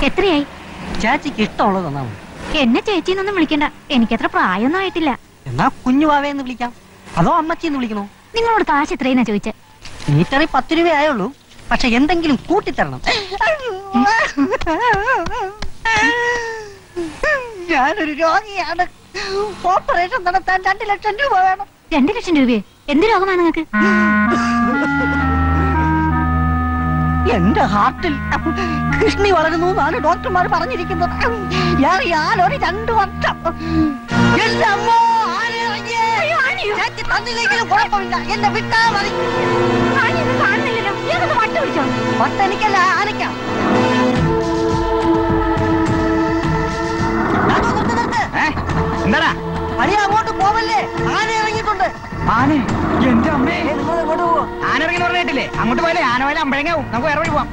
എത്രയായി? ചേച്ചിക്ക് ഇഷ്ടമുള്ളത് തന്നാ മതി. എന്നെ ചേച്ചിന്നൊന്നും വിളിക്കണ്ട, എനിക്കത്ര പ്രായമൊന്നും ആയിട്ടില്ല. എന്നാ കുഞ്ഞുവാവേന്ന് വിളിക്കാം, അതോ അമ്മച്ചിന്ന് വിളിക്കണോ? നിങ്ങളോട് കാശ് എത്രയെന്നാ ചോദിച്ചേ? മീറ്ററിൽ 10 രൂപയായുള്ളൂ, പക്ഷെ എന്തെങ്കിലും കൂട്ടിത്തരണം. ഞാനൊരു രോഗിയാണ്, ഓപ്പറേഷൻ നടത്താൻ 2 ലക്ഷം രൂപ വേണം. 2 ലക്ഷം രൂപയെ? എന്ത് രോഗമാണ് നിങ്ങൾക്ക്? എന്റെ ഹാർട്ടിൽ കിഡ്നി വളരുന്നു എന്നാണ് ഡോക്ടർമാർ പറഞ്ഞിരിക്കുന്നത്. ഒരു 2 വർഷം. തന്നില്ലെങ്കിലും കുഴപ്പമില്ല, എന്നെ വിട്ടാ മതി. എനിക്കല്ല, ആനയ്ക്കാം. എന്താടാ അടി, അങ്ങോട്ട് പോവല്ലേ, ആന ഇറങ്ങിയിട്ടുണ്ട്. ആന? എന്റെ അമ്മേ, നിങ്ങൾ എങ്ങോട്ട് പോവാ? ആന ഇറങ്ങി പറഞ്ഞിട്ടില്ലേ? അങ്ങോട്ട് പോയാലേ ആന പോയാലും അമ്പഴങ്ങാവും. നമുക്ക് വേറെ വഴി പോവാം.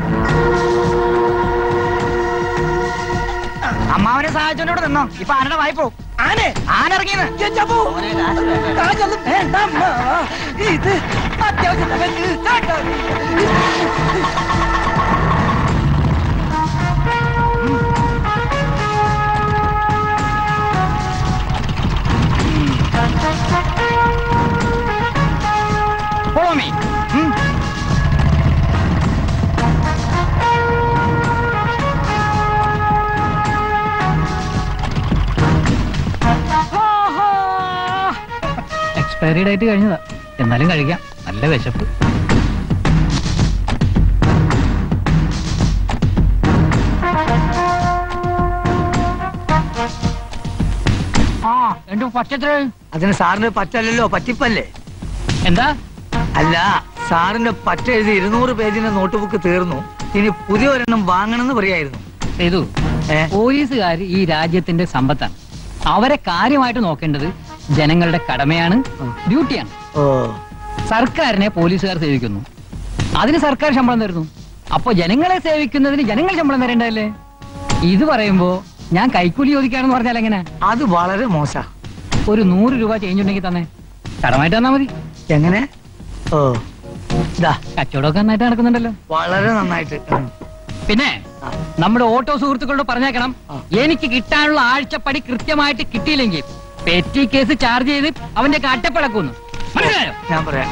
അമ്മാവനെ സഹായിച്ചോണ്ട് നിന്നോ, ഇപ്പൊ ആനയുടെ വായ്പോ. ആന ഇറങ്ങിയെന്ന്. ഇത് അത്യാവശ്യം Follow me. എക്സ്പയറി ഡേറ്റ് കഴിഞ്ഞതാ, എന്നാലും കഴിക്കാം. നല്ല വിശപ്പ്. അതിന് സാറിന് പറ്റല്ലോ, പറ്റിപ്പല്ലേ? എന്താ? അല്ല, സാറിന്റെ പറ്റ എഴുതി 200 പേജിന്റെ നോട്ട് ബുക്ക് തീർന്നു, ഇനി പുതിയ ഒരെണ്ണം വാങ്ങണമെന്ന് പറയായിരുന്നു. ചെയ്തു. പോലീസുകാർ ഈ രാജ്യത്തിന്റെ സമ്പത്താണ്. അവരെ കാര്യമായിട്ട് നോക്കേണ്ടത് ജനങ്ങളുടെ കടമയാണ്, ഡ്യൂട്ടിയാണ്. സർക്കാരിനെ പോലീസുകാർ സേവിക്കുന്നു, അതിന് സർക്കാർ ശമ്പളം തരുന്നു. അപ്പൊ ജനങ്ങളെ സേവിക്കുന്നതിന് ജനങ്ങൾ ശമ്പളം തരേണ്ടതല്ലേ? ഇത് പറയുമ്പോ ഞാൻ കൈക്കൂലി ചോദിക്കാണെന്ന് പറഞ്ഞാൽ എങ്ങനെ? അത് വളരെ മോശ. ഒരു 100 രൂപ ചേഞ്ച് ഉണ്ടെങ്കിൽ തന്നെ കടമായിട്ട് തന്നാ മതി. എങ്ങനെ? കച്ചവടമൊക്കെ നന്നായിട്ട് നടക്കുന്നുണ്ടല്ലോ. വളരെ നന്നായിട്ട്. പിന്നെ നമ്മുടെ ഓട്ടോ സുഹൃത്തുക്കളോട് പറഞ്ഞേക്കണം, എനിക്ക് കിട്ടാനുള്ള ആഴ്ചപ്പടി കൃത്യമായിട്ട് കിട്ടിയില്ലെങ്കിൽ പെറ്റി കേസ് ചാർജ് ചെയ്ത് അവന്റെ കട്ടപ്പിളക്കുന്നു. മനസ്സിലായോ? ഞാൻ പറയാം.